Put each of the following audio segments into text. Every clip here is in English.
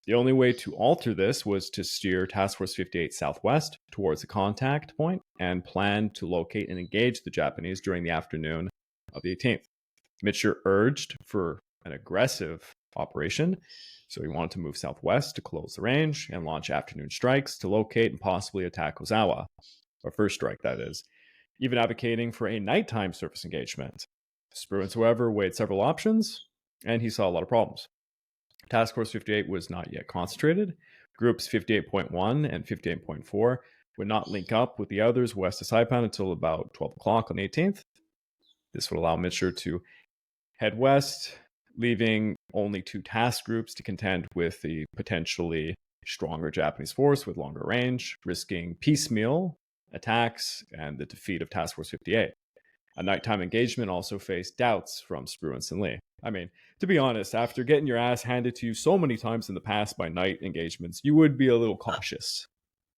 The only way to alter this was to steer Task Force 58 southwest towards a contact point and plan to locate and engage the Japanese during the afternoon of the 18th. Mitscher urged for an aggressive operation, so he wanted to move southwest to close the range and launch afternoon strikes to locate and possibly attack Ozawa, or first strike, that is, even advocating for a nighttime surface engagement. Spruance, however, weighed several options, and he saw a lot of problems. Task Force 58 was not yet concentrated. Groups 58.1 and 58.4 would not link up with the others west of Saipan until about 12 o'clock on the 18th. This would allow Mitscher to head west, leaving only 2 task groups to contend with the potentially stronger Japanese force with longer range, risking piecemeal attacks and the defeat of Task Force 58. A nighttime engagement also faced doubts from Spruance and Lee. I mean, to be honest, after getting your ass handed to you so many times in the past by night engagements, you would be a little cautious.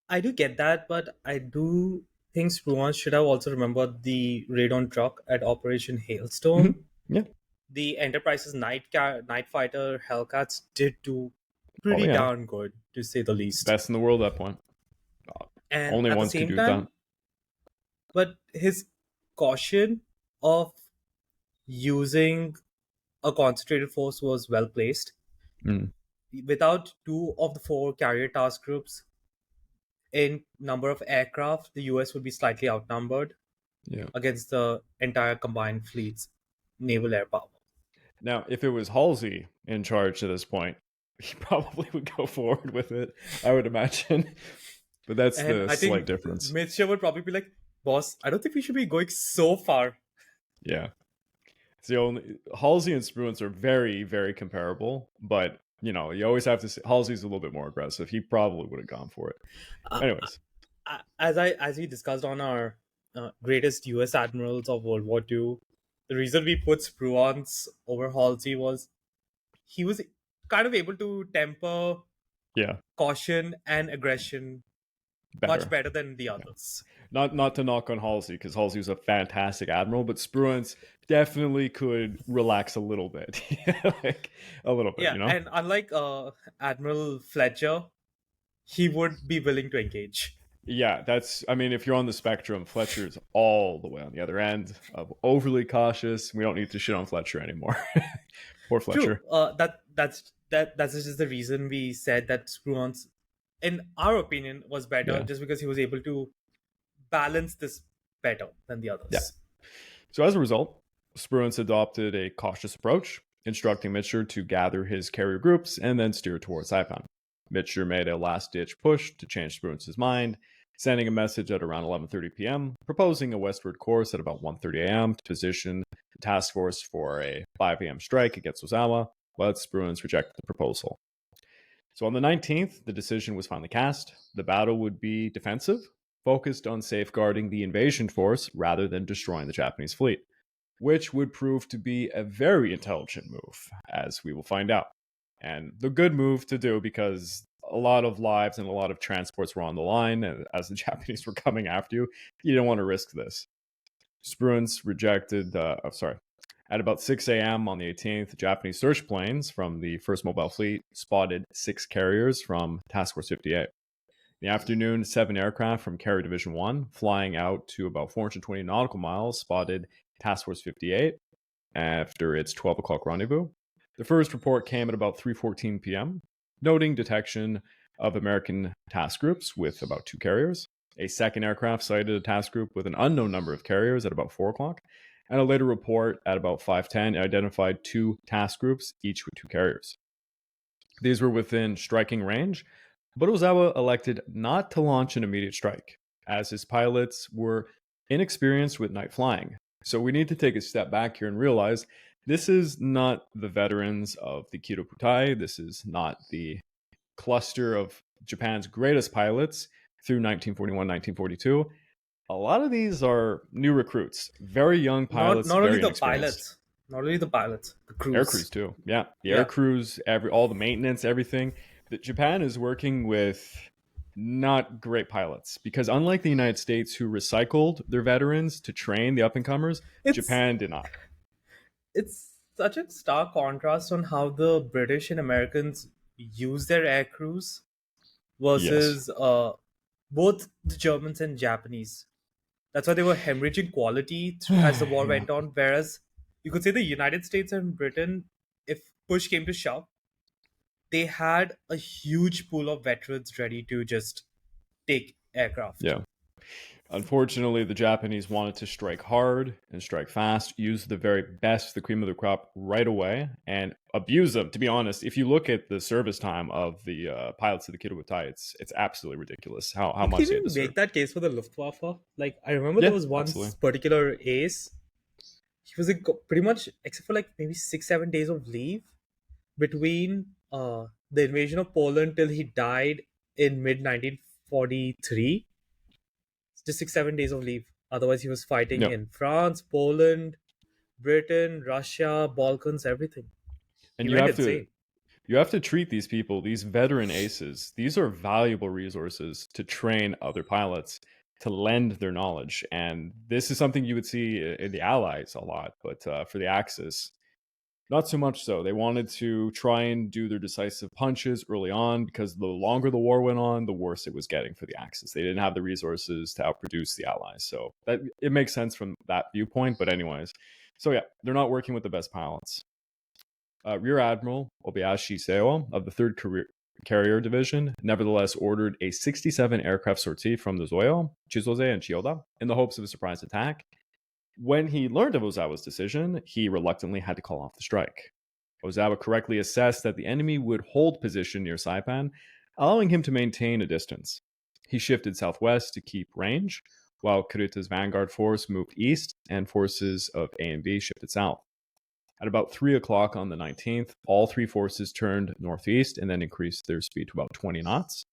I do get that, but I do think Spruance should have also remembered the radon truck at Operation Hailstorm. Yeah. The Enterprise's night fighter Hellcats did do Oh, pretty yeah. darn good, to say the least. Best in the world at that point. And Only at the ones could same do time, that. but his caution of using a concentrated force was well placed. Mm. Without 2 of the 4 carrier task groups in number of aircraft, the US would be slightly outnumbered Yeah. against the entire combined fleet's naval air power. Now, if it was Halsey in charge at this point, he probably would go forward with it, I would imagine. But that's And the I think slight difference. Mitscher would probably be like, boss, I don't think we should be going so far. Yeah. It's the only Halsey and Spruance are very, very comparable, but you always have to say Halsey's a little bit more aggressive. He probably would have gone for it. Uh, Anyways, as we discussed on our greatest US admirals of World War II, the reason we put Spruance over Halsey was he was kind of able to temper yeah, caution and aggression much better than the others. not to knock on Halsey, because Halsey was a fantastic admiral, but Spruance definitely could relax a little bit, like a little bit, Yeah, and unlike Admiral Fletcher, he would be willing to engage. Yeah, I mean, if you're on the spectrum, Fletcher's all the way on the other end of overly cautious. We don't need to shit on Fletcher anymore. Poor Fletcher. True. That's just the reason we said that Spruance, in our opinion, was better, Yeah. just because he was able to balance this better than the others. Yeah. So as a result, Spruance adopted a cautious approach, instructing Mitscher to gather his carrier groups and then steer towards Saipan. Mitscher made a last-ditch push to change Spruance's mind, sending a message at around 11:30 p.m., proposing a westward course at about 1:30 a.m. to position the task force for a 5 a.m. strike against Ozawa, but Spruance rejected the proposal. So on the 19th, the decision was finally cast. The battle would be defensive, focused on safeguarding the invasion force rather than destroying the Japanese fleet, which would prove to be a very intelligent move, as we will find out. And the good move to do, because a lot of lives and a lot of transports were on the line as the Japanese were coming after you. You don't want to risk this. Spruance rejected, at about 6 a.m. on the 18th, Japanese search planes from the 1st Mobile Fleet spotted 6 carriers from Task Force 58. In the afternoon, 7 aircraft from Carrier Division 1, flying out to about 420 nautical miles, spotted Task Force 58 after its 12 o'clock rendezvous. The first report came at about 3:14 p.m., noting detection of American task groups with about 2 carriers. A second aircraft cited a task group with an unknown number of carriers at about 4 o'clock, and a later report at about 5:10 identified 2 task groups, each with 2 carriers. These were within striking range, but Ozawa elected not to launch an immediate strike, as his pilots were inexperienced with night flying. So we need to take a step back here and realize this is not the veterans of the Kido Butai. This is not the cluster of Japan's greatest pilots through 1941, 1942. A lot of these are new recruits, very young pilots. Not only very the pilots, the crews. Air crews too. Yeah, the Yeah. air crews, all the maintenance, everything. Japan is working with not great pilots, because unlike the United States, who recycled their veterans to train the up-and-comers, Japan did not. It's such a stark contrast on how the British and Americans use their air crews Yes. versus both the Germans and Japanese. That's why they were hemorrhaging quality as the war Yeah. went on. Whereas you could say the United States and Britain, if push came to shove, they had a huge pool of veterans ready to just take aircraft. Yeah. Unfortunately, the Japanese wanted to strike hard and strike fast, use the very best, the cream of the crop right away, and abuse them. To be honest, if you look at the service time of the pilots of the Kido, it's absolutely ridiculous how You could much they had to even serve. make that case for the Luftwaffe. Like I remember there Yeah, was one absolutely. particular ace. He was like, pretty much, except for like maybe 6 7 days of leave between the invasion of Poland till he died in mid 1943. Just 6 7 days of leave. Otherwise, he was fighting Yeah, in France, Poland, Britain, Russia, Balkans, everything. He and went insane. you have to treat these people, these veteran aces. These are valuable resources to train other pilots to lend their knowledge, and this is something you would see in the Allies a lot, but for the Axis, not so much so. They wanted to try and do their decisive punches early on because the longer the war went on, the worse it was getting for the Axis. They didn't have the resources to outproduce the Allies. So that it makes sense from that viewpoint. But anyways, so yeah, they're not working with the best pilots. Rear Admiral Obayashi Seo of the 3rd Carrier Division nevertheless ordered a 67 aircraft sortie from the Zoyo, Chizoze, and Chiyoda in the hopes of a surprise attack. When he learned of Ozawa's decision, he reluctantly had to call off the strike. Ozawa correctly assessed that the enemy would hold position near Saipan, allowing him to maintain a distance. He shifted southwest to keep range, while Kurita's vanguard force moved east and forces of A and B shifted south. At about 3 o'clock on the 19th, all three forces turned northeast and then increased their speed to about 20 knots.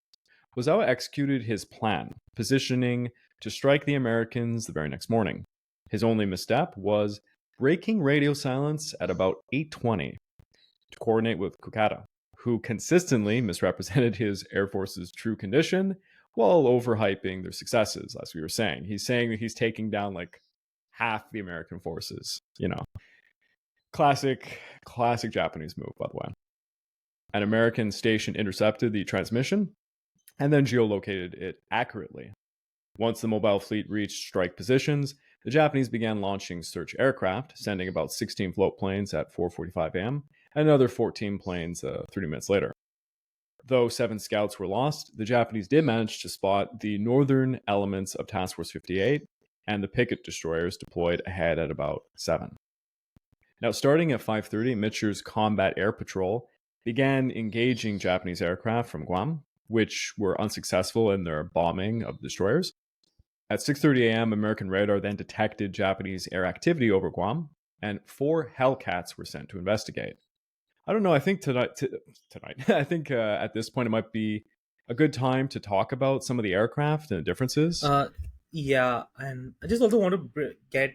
Ozawa executed his plan, positioning to strike the Americans the very next morning. His only misstep was breaking radio silence at about 8:20 to coordinate with Kokata, who consistently misrepresented his Air Force's true condition while overhyping their successes, as we were saying. He's saying that he's taking down like half the American forces. Classic Japanese move, by the way. An American station intercepted the transmission and then geolocated it accurately. Once the mobile fleet reached strike positions, the Japanese began launching search aircraft, sending about 16 float planes at 4:45 a.m. and another 14 planes 30 minutes later. Though 7 scouts were lost, the Japanese did manage to spot the northern elements of Task Force 58 and the picket destroyers deployed ahead at about 7. Now, starting at 5:30, Mitscher's combat air patrol began engaging Japanese aircraft from Guam, which were unsuccessful in their bombing of the destroyers. At 6:30 a.m., American radar then detected Japanese air activity over Guam, and 4 Hellcats were sent to investigate. I don't know. I think tonight. I think at this point it might be a good time to talk about some of the aircraft and the differences. Uh, yeah, and I just also want to get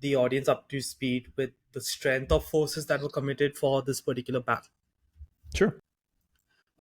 the audience up to speed with the strength of forces that were committed for this particular battle. Sure.